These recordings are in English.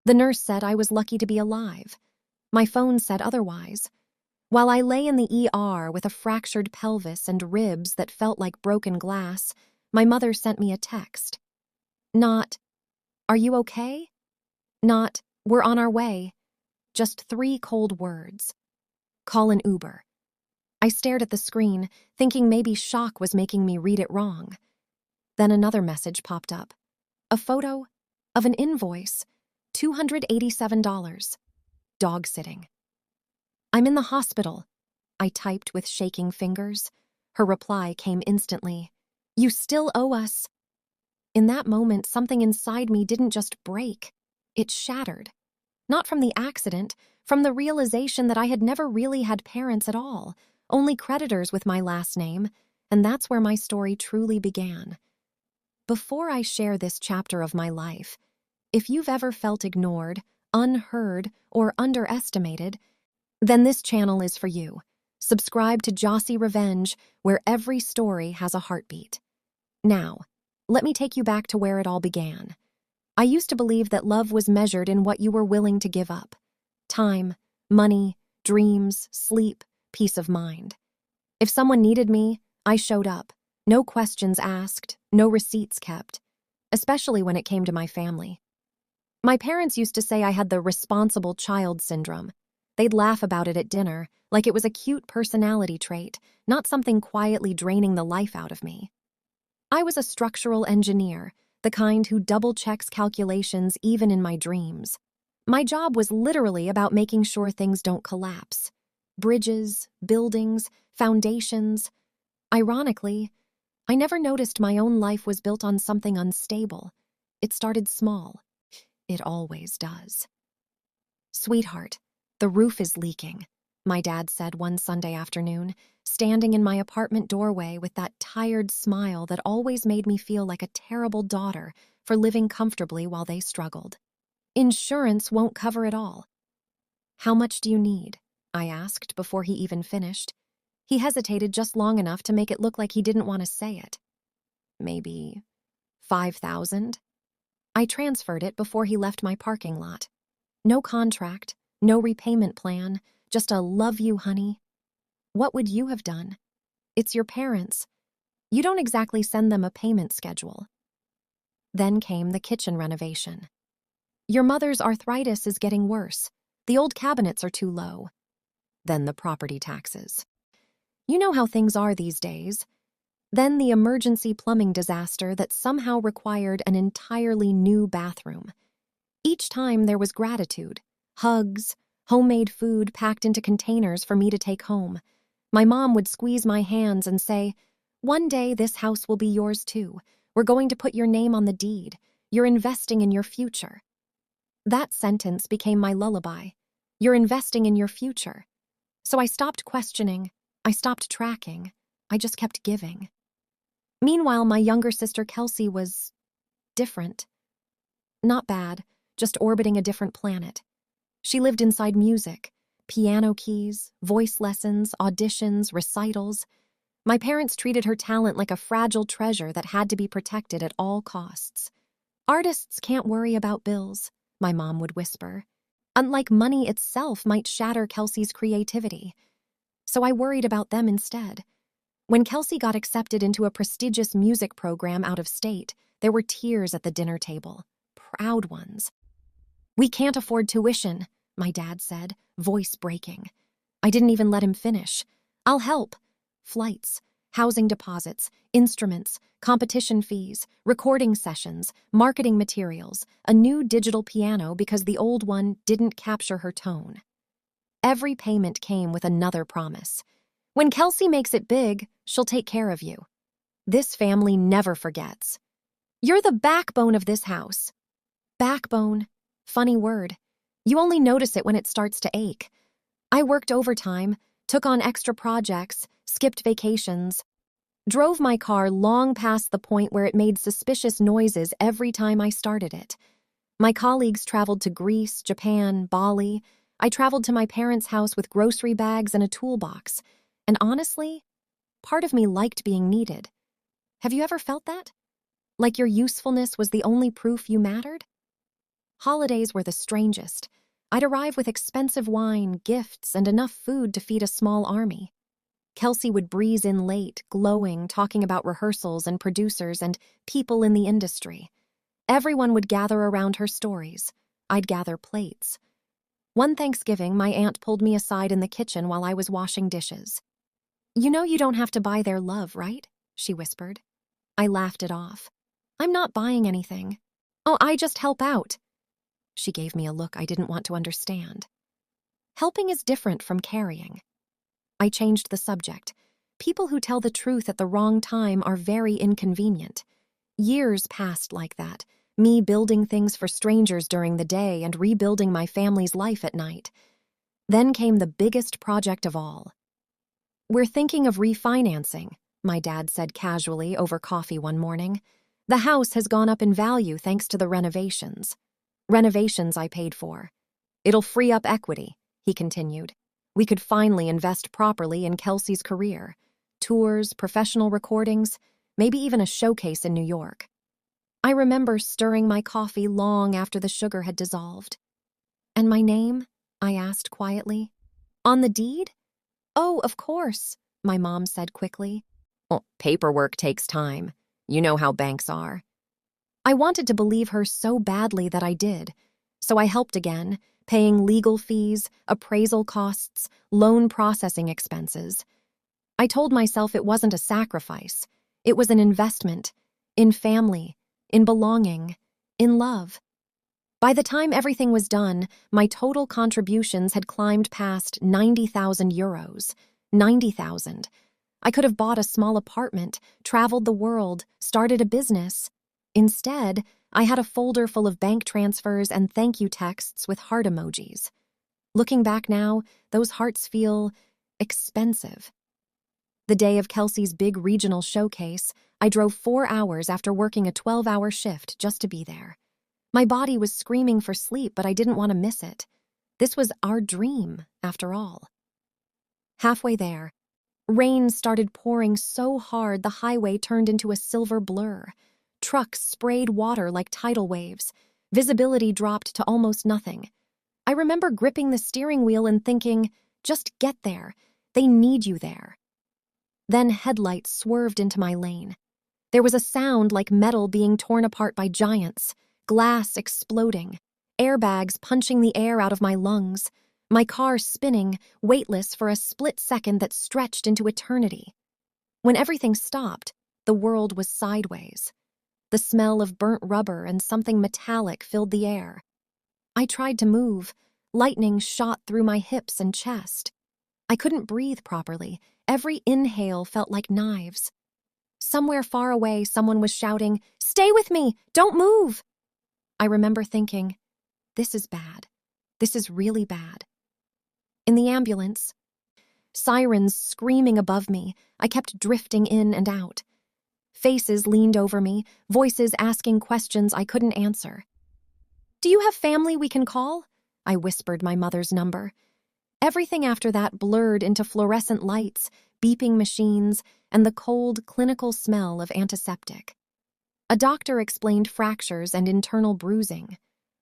The nurse said I was lucky to be alive. My phone said otherwise. While I lay in the ER with a fractured pelvis and ribs that felt like broken glass, my mother sent me a text. Not, "Are you okay?" Not, "We're on our way." Just 3 cold words. "Call an Uber." I stared at the screen, thinking maybe shock was making me read it wrong. Then another message popped up. A photo of an invoice, $287. Dog sitting. "I'm in the hospital," I typed with shaking fingers. Her reply came instantly. "You still owe us." In that moment, something inside me didn't just break. It shattered. Not from the accident, from the realization that I had never really had parents at all, only creditors with my last name, and that's where my story truly began. Before I share this chapter of my life, if you've ever felt ignored, unheard, or underestimated, then this channel is for you. Subscribe to Jossy Revenge, where every story has a heartbeat. Now, let me take you back to where it all began. I used to believe that love was measured in what you were willing to give up. Time, money, dreams, sleep, peace of mind. If someone needed me, I showed up. No questions asked, no receipts kept, especially when it came to my family. My parents used to say I had the responsible child syndrome. They'd laugh about it at dinner, like it was a cute personality trait, not something quietly draining the life out of me. I was a structural engineer, the kind who double-checks calculations even in my dreams. My job was literally about making sure things don't collapse. Bridges, buildings, foundations. Ironically, I never noticed my own life was built on something unstable. It started small. It always does. "Sweetheart, the roof is leaking," my dad said one Sunday afternoon, standing in my apartment doorway with that tired smile that always made me feel like a terrible daughter for living comfortably while they struggled. "Insurance won't cover it all." "How much do you need?" I asked before he even finished. He hesitated just long enough to make it look like he didn't want to say it. "Maybe 5,000? I transferred it before he left my parking lot. No contract, no repayment plan, just a "love you, honey." "What would you have done?" "It's your parents. You don't exactly send them a payment schedule." Then came the kitchen renovation. "Your mother's arthritis is getting worse. The old cabinets are too low." Then the property taxes. You know how things are these days. Then the emergency plumbing disaster that somehow required an entirely new bathroom. Each time there was gratitude, hugs, homemade food packed into containers for me to take home. My mom would squeeze my hands and say, "One day this house will be yours too. We're going to put your name on the deed. You're investing in your future." That sentence became my lullaby. You're investing in your future. So I stopped questioning. I stopped tracking. I just kept giving. Meanwhile, my younger sister Kelsey was different. Not bad, just orbiting a different planet. She lived inside music, piano keys, voice lessons, auditions, recitals. My parents treated her talent like a fragile treasure that had to be protected at all costs. "Artists can't worry about bills," my mom would whisper. Unlike money itself might shatter Kelsey's creativity. So I worried about them instead. When Kelsey got accepted into a prestigious music program out of state, there were tears at the dinner table. Proud ones. "We can't afford tuition," my dad said, voice breaking. I didn't even let him finish. "I'll help." Flights, housing deposits, instruments, competition fees, recording sessions, marketing materials, a new digital piano because the old one didn't capture her tone. Every payment came with another promise. "When Kelsey makes it big, she'll take care of you." This family never forgets. "You're the backbone of this house." Backbone. Funny word. You only notice it when it starts to ache. I worked overtime, took on extra projects, skipped vacations, drove my car long past the point where it made suspicious noises every time I started it. My colleagues traveled to Greece, Japan, Bali. I traveled to my parents' house with grocery bags and a toolbox. And honestly, part of me liked being needed. Have you ever felt that? Like your usefulness was the only proof you mattered? Holidays were the strangest. I'd arrive with expensive wine, gifts, and enough food to feed a small army. Kelsey would breeze in late, glowing, talking about rehearsals and producers and people in the industry. Everyone would gather around her stories. I'd gather plates. One Thanksgiving, my aunt pulled me aside in the kitchen while I was washing dishes. "You know you don't have to buy their love, right?" she whispered. I laughed it off. "I'm not buying anything. Oh, I just help out." She gave me a look I didn't want to understand. Helping is different from carrying. I changed the subject. People who tell the truth at the wrong time are very inconvenient. Years passed like that, me building things for strangers during the day and rebuilding my family's life at night. Then came the biggest project of all. "We're thinking of refinancing," my dad said casually over coffee one morning. "The house has gone up in value thanks to the renovations." "Renovations I paid for. It'll free up equity," he continued. "We could finally invest properly in Kelsey's career. Tours, professional recordings, maybe even a showcase in New York." I remember stirring my coffee long after the sugar had dissolved. "And my name?" I asked quietly. "On the deed?" "Oh, of course," my mom said quickly. "Oh, paperwork takes time. You know how banks are." I wanted to believe her so badly that I did, so I helped again, paying legal fees, appraisal costs, loan processing expenses. I told myself it wasn't a sacrifice. It was an investment, in family, in belonging, in love. By the time everything was done, my total contributions had climbed past 90,000 euros. 90,000. I could have bought a small apartment, traveled the world, started a business. Instead, I had a folder full of bank transfers and thank you texts with heart emojis. Looking back now, those hearts feel expensive. The day of Kelsey's big regional showcase, I drove 4 hours after working a 12-hour shift just to be there. My body was screaming for sleep, but I didn't want to miss it. This was our dream, after all. Halfway there, rain started pouring so hard the highway turned into a silver blur. Trucks sprayed water like tidal waves. Visibility dropped to almost nothing. I remember gripping the steering wheel and thinking, just get there. They need you there. Then headlights swerved into my lane. There was a sound like metal being torn apart by giants, glass exploding, airbags punching the air out of my lungs, my car spinning, weightless for a split second that stretched into eternity. When everything stopped, the world was sideways. The smell of burnt rubber and something metallic filled the air. I tried to move. Lightning shot through my hips and chest. I couldn't breathe properly. Every inhale felt like knives. Somewhere far away, someone was shouting, "Stay with me! Don't move!" I remember thinking, this is bad. This is really bad. In the ambulance, sirens screaming above me, I kept drifting in and out. Faces leaned over me, voices asking questions I couldn't answer. "Do you have family we can call?" I whispered my mother's number. Everything after that blurred into fluorescent lights, beeping machines, and the cold, clinical smell of antiseptic. A doctor explained fractures and internal bruising.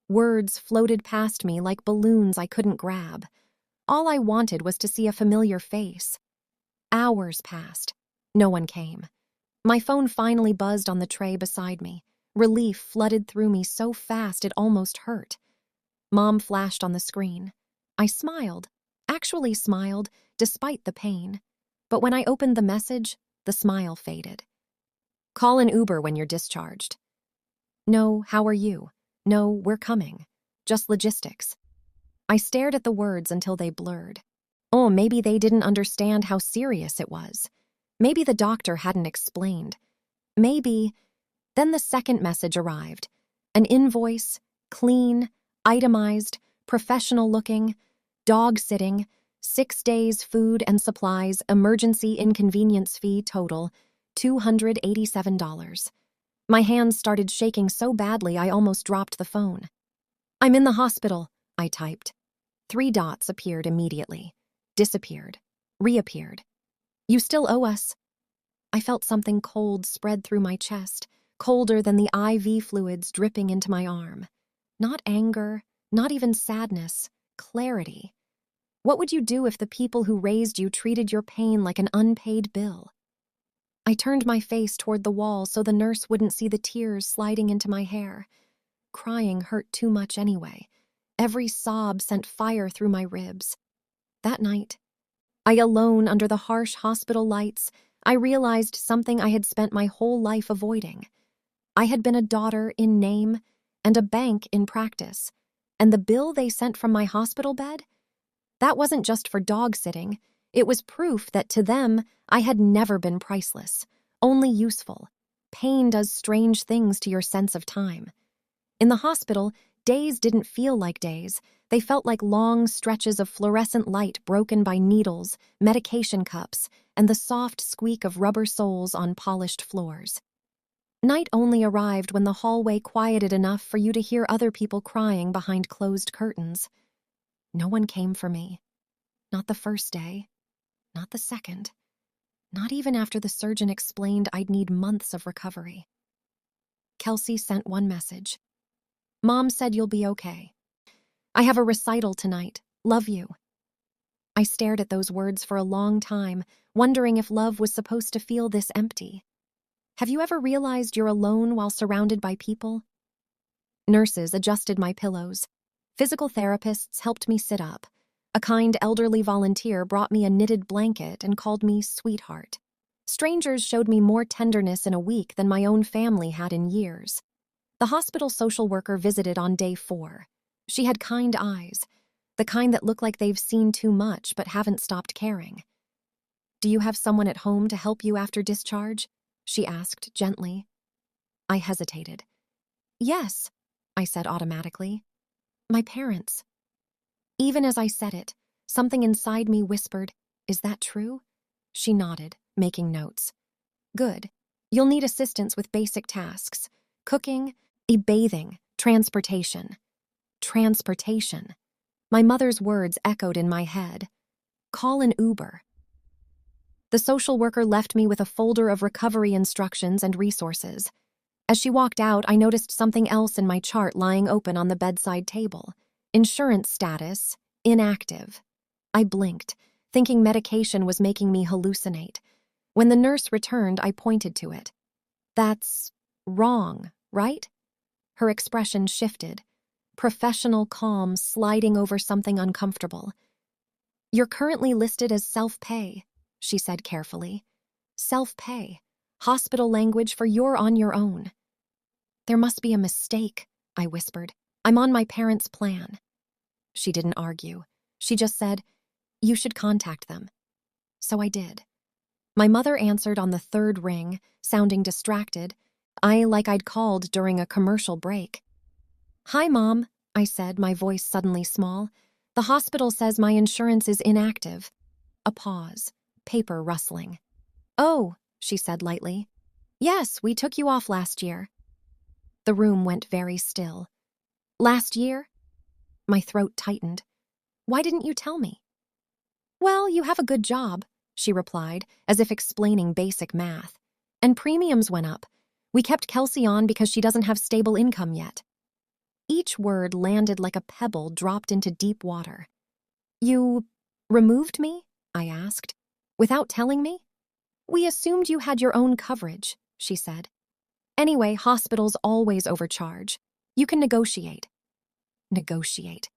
Words floated past me like balloons I couldn't grab. All I wanted was to see a familiar face. Hours passed. No one came. My phone finally buzzed on the tray beside me. Relief flooded through me so fast it almost hurt. Mom flashed on the screen. I smiled, actually smiled, despite the pain. But when I opened the message, the smile faded. "Call an Uber when you're discharged." "No, how are you?" "No, we're coming. Just logistics." I stared at the words until they blurred. Oh, maybe they didn't understand how serious it was. Maybe the doctor hadn't explained. Maybe. Then the second message arrived. An invoice, clean, itemized, professional-looking, dog-sitting, 6 days food and supplies, emergency inconvenience fee total, $287. My hands started shaking so badly I almost dropped the phone. "I'm in the hospital," I typed. 3 dots appeared immediately. Disappeared. Reappeared. "You still owe us." I felt something cold spread through my chest, colder than the IV fluids dripping into my arm. Not anger, not even sadness, clarity. What would you do if the people who raised you treated your pain like an unpaid bill? I turned my face toward the wall so the nurse wouldn't see the tears sliding into my hair. Crying hurt too much anyway. Every sob sent fire through my ribs. That night, I alone under the harsh hospital lights, I realized something I had spent my whole life avoiding. I had been a daughter in name and a bank in practice, and the bill they sent from my hospital bed? That wasn't just for dog-sitting. It was proof that to them, I had never been priceless, only useful. Pain does strange things to your sense of time. In the hospital, days didn't feel like days. They felt like long stretches of fluorescent light broken by needles, medication cups, and the soft squeak of rubber soles on polished floors. Night only arrived when the hallway quieted enough for you to hear other people crying behind closed curtains. No one came for me. Not the first day. Not the second. Not even after the surgeon explained I'd need months of recovery. Kelsey sent one message. Mom said you'll be okay. I have a recital tonight. Love you. I stared at those words for a long time, wondering if love was supposed to feel this empty. Have you ever realized you're alone while surrounded by people? Nurses adjusted my pillows. Physical therapists helped me sit up. A kind elderly volunteer brought me a knitted blanket and called me sweetheart. Strangers showed me more tenderness in a week than my own family had in years. The hospital social worker visited on day 4. She had kind eyes, the kind that look like they've seen too much but haven't stopped caring. Do you have someone at home to help you after discharge? She asked gently. I hesitated. Yes, I said automatically. My parents. Even as I said it, something inside me whispered, is that true? She nodded, making notes. Good. You'll need assistance with basic tasks. Cooking, bathing, transportation. Transportation. My mother's words echoed in my head. Call an Uber. The social worker left me with a folder of recovery instructions and resources. As she walked out, I noticed something else in my chart lying open on the bedside table. Insurance status, inactive. I blinked, thinking medication was making me hallucinate. When the nurse returned, I pointed to it. That's wrong, right? Her expression shifted, professional calm sliding over something uncomfortable. You're currently listed as self-pay, she said carefully. Self-pay, hospital language for you're on your own. There must be a mistake, I whispered. I'm on my parents' plan. She didn't argue. She just said, you should contact them. So I did. My mother answered on the 3rd ring, sounding distracted. Like I'd called during a commercial break. Hi, Mom, I said, my voice suddenly small. The hospital says my insurance is inactive. A pause, paper rustling. Oh, she said lightly. Yes, we took you off last year. The room went very still. Last year? My throat tightened. Why didn't you tell me? Well, you have a good job, she replied, as if explaining basic math. And premiums went up. We kept Kelsey on because she doesn't have stable income yet. Each word landed like a pebble dropped into deep water. You removed me? I asked. Without telling me? We assumed you had your own coverage, she said. Anyway, hospitals always overcharge. You can negotiate. Negotiate.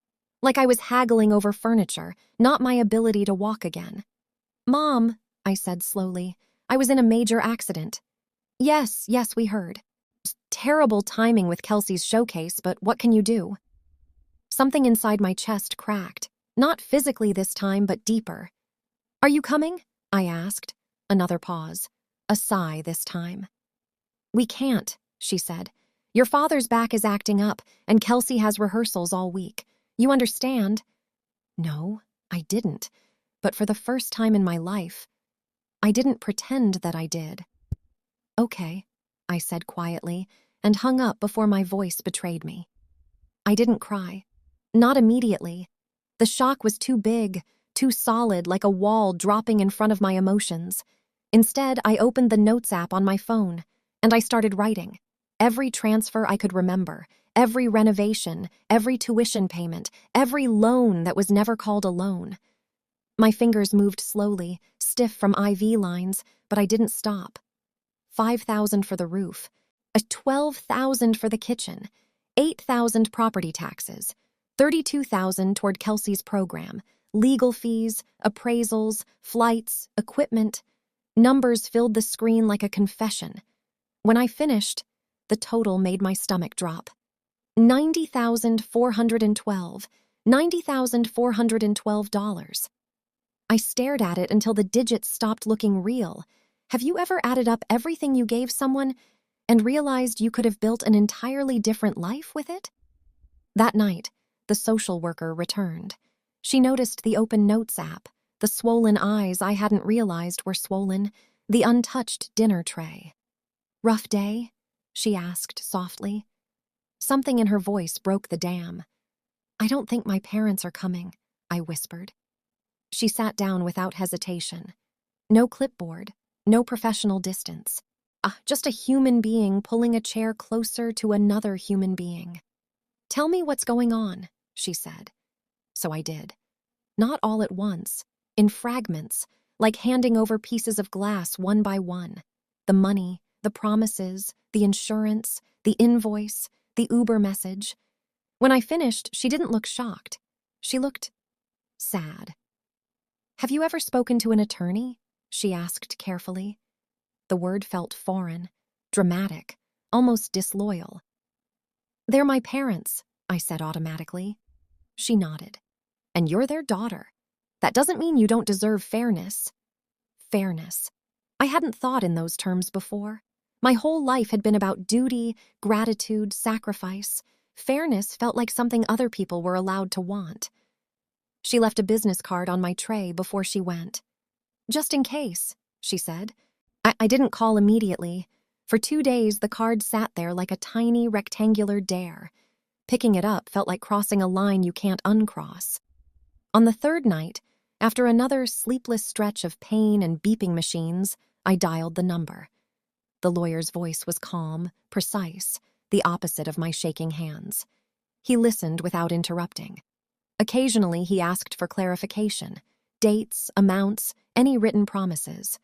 Like I was haggling over furniture, not my ability to walk again. Mom, I said slowly, I was in a major accident. Yes, we heard. Terrible timing with Kelsey's showcase, but what can you do? Something inside my chest cracked, not physically this time, but deeper. Are you coming? I asked. Another pause. A sigh this time. We can't, she said. Your father's back is acting up, and Kelsey has rehearsals all week. You understand? No, I didn't. But for the first time in my life, I didn't pretend that I did. Okay, I said quietly, and hung up before my voice betrayed me. I didn't cry. Not immediately. The shock was too big, too solid, like a wall dropping in front of my emotions. Instead, I opened the Notes app on my phone, and I started writing. Every transfer I could remember, Every renovation, every tuition payment, every loan that was never called a loan. My fingers moved slowly, stiff from IV lines, but I didn't stop. $5,000 for the roof, $12,000 for the kitchen, $8,000 property taxes, $32,000 toward Kelsey's program, legal fees, appraisals, flights, equipment. Numbers filled the screen like a confession. When I finished, the total made my stomach drop. $90,412. $90,412. I stared at it until the digits stopped looking real. Have you ever added up everything you gave someone and realized you could have built an entirely different life with it? That night, the social worker returned. She noticed the open notes app, the swollen eyes I hadn't realized were swollen, the untouched dinner tray. "Rough day?" she asked softly. Something in her voice broke the dam. "I don't think my parents are coming," I whispered. She sat down without hesitation. No clipboard, no professional distance. Just a human being pulling a chair closer to another human being. "Tell me what's going on," she said. So I did. Not all at once, in fragments, like handing over pieces of glass one by one. The money, the promises, the insurance, the invoice, the Uber message. When I finished, she didn't look shocked. She looked sad. "Have you ever spoken to an attorney?" she asked carefully. The word felt foreign, dramatic, almost disloyal. "They're my parents," I said automatically. She nodded. "And you're their daughter. That doesn't mean you don't deserve fairness." Fairness. I hadn't thought in those terms before. My whole life had been about duty, gratitude, sacrifice. Fairness felt like something other people were allowed to want. She left a business card on my tray before she went. "Just in case," she said. I didn't call immediately. For 2 days, the card sat there like a tiny rectangular dare. Picking it up felt like crossing a line you can't uncross. On the third night, after another sleepless stretch of pain and beeping machines, I dialed the number. The lawyer's voice was calm, precise, the opposite of my shaking hands. He listened without interrupting. Occasionally, he asked for clarification, dates, amounts, any written promises.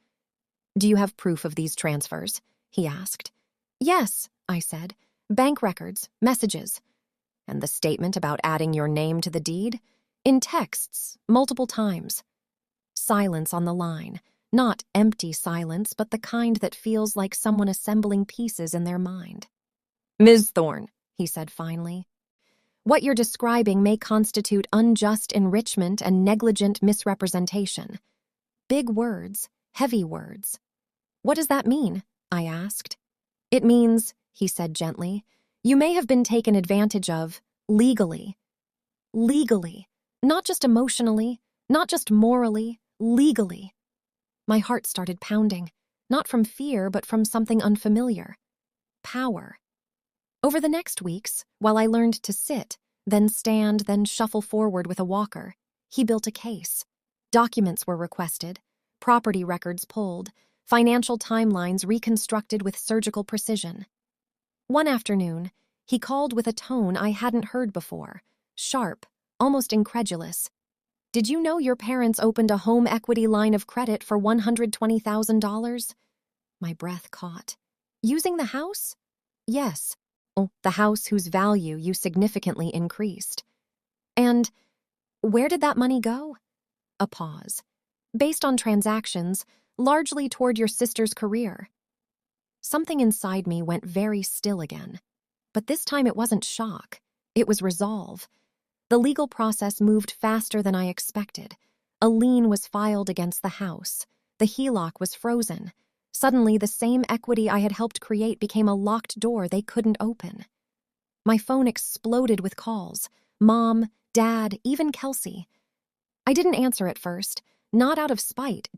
"Do you have proof of these transfers?" he asked. "Yes," I said. "Bank records, messages." "And the statement about adding your name to the deed?" "In texts, multiple times." Silence on the line. Not empty silence, but the kind that feels like someone assembling pieces in their mind. "Ms. Thorne," he said finally, "what you're describing may constitute unjust enrichment and negligent misrepresentation." Big words, heavy words. "What does that mean?" I asked. "It means," he said gently, "you may have been taken advantage of, legally." Legally. Not just emotionally, not just morally, legally. My heart started pounding, not from fear, but from something unfamiliar. Power. Over the next weeks, while I learned to sit, then stand, then shuffle forward with a walker, he built a case. Documents were requested, property records pulled, financial timelines reconstructed with surgical precision. One afternoon, he called with a tone I hadn't heard before, sharp, almost incredulous. "Did you know your parents opened a home equity line of credit for $120,000? My breath caught. "Using the house?" "Yes. Oh, the house whose value you significantly increased." "And where did that money go?" A pause. "Based on transactions, largely toward your sister's career." Something inside me went very still again. But this time it wasn't shock. It was resolve. The legal process moved faster than I expected. A lien was filed against the house. The HELOC was frozen. Suddenly, the same equity I had helped create became a locked door they couldn't open. My phone exploded with calls. Mom, Dad, even Kelsey. I didn't answer at first, not out of spite,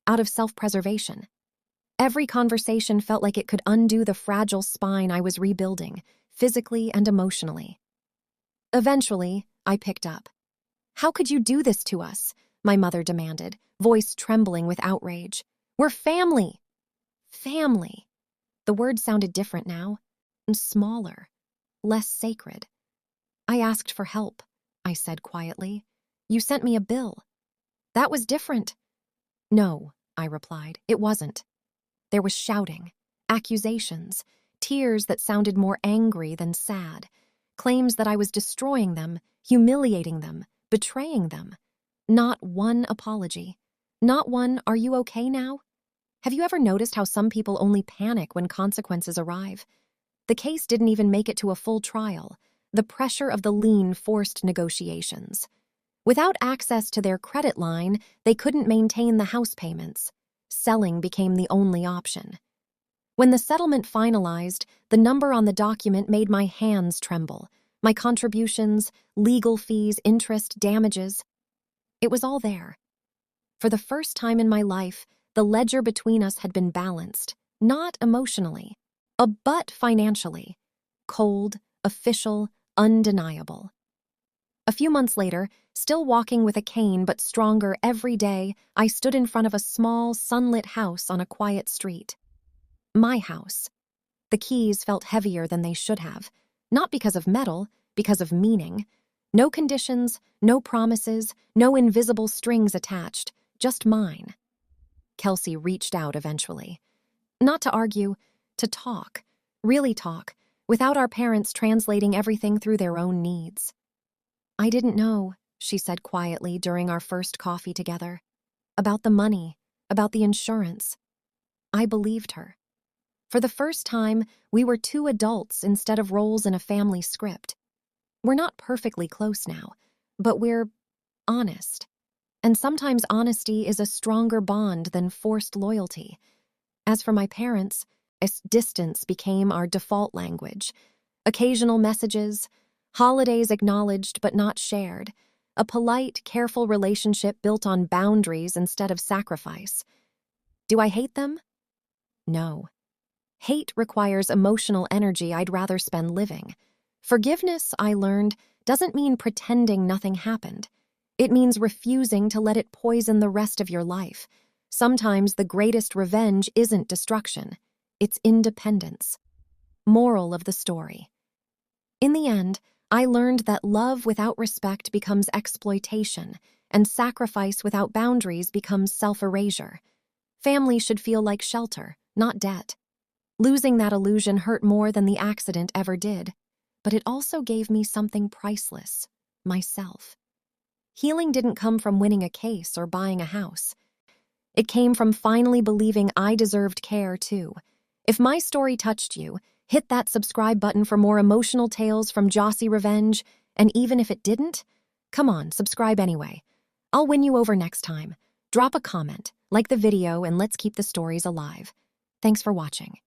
out of self-preservation. Every conversation felt like it could undo the fragile spine I was rebuilding, physically and emotionally. Eventually, I picked up. "How could you do this to us?" my mother demanded, voice trembling with outrage. "We're family." Family. The word sounded different now, and smaller. less sacred. I asked for help, I said quietly. You sent me a bill. That was different. No, I replied, it wasn't. There was shouting, accusations, tears that sounded more angry than sad, claims that I was destroying them, humiliating them, betraying them. Not one apology. Not one, are you okay now? Have you ever noticed how some people only panic when consequences arrive? The case didn't even make it to a full trial. The pressure of the lien forced negotiations. Without access to their credit line, they couldn't maintain the house payments. Selling became the only option. When the settlement finalized, the number on the document made my hands tremble. My contributions, legal fees, interest, damages. It was all there. For the first time in my life, the ledger between us had been balanced, not emotionally, but financially. Cold, official, undeniable. A few months later, still walking with a cane but stronger every day, I stood in front of a small, sunlit house on a quiet street. My house. The keys felt heavier than they should have, not because of metal, because of meaning. No conditions, no promises, no invisible strings attached, just mine. Kelsey reached out eventually. Not to argue, to talk, really talk, without our parents translating everything through their own needs. I didn't know, she said quietly during our first coffee together. About the money, about the insurance. I believed her. For the first time, we were two adults instead of roles in a family script. We're not perfectly close now, but we're honest. And sometimes honesty is a stronger bond than forced loyalty. As for my parents, distance became our default language. Occasional messages, holidays acknowledged but not shared, a polite, careful relationship built on boundaries instead of sacrifice. Do I hate them? No. Hate requires emotional energy I'd rather spend living. Forgiveness, I learned, doesn't mean pretending nothing happened. It means refusing to let it poison the rest of your life. Sometimes the greatest revenge isn't destruction. It's independence. Moral of the story. In the end, I learned that love without respect becomes exploitation, and sacrifice without boundaries becomes self-erasure. Family should feel like shelter, not debt. Losing that illusion hurt more than the accident ever did, but it also gave me something priceless, myself. Healing didn't come from winning a case or buying a house. It came from finally believing I deserved care too. If my story touched you, hit that subscribe button for more emotional tales from Jossy Revenge, and even if it didn't, come on, subscribe anyway. I'll win you over next time. Drop a comment, like the video, and let's keep the stories alive. Thanks for watching.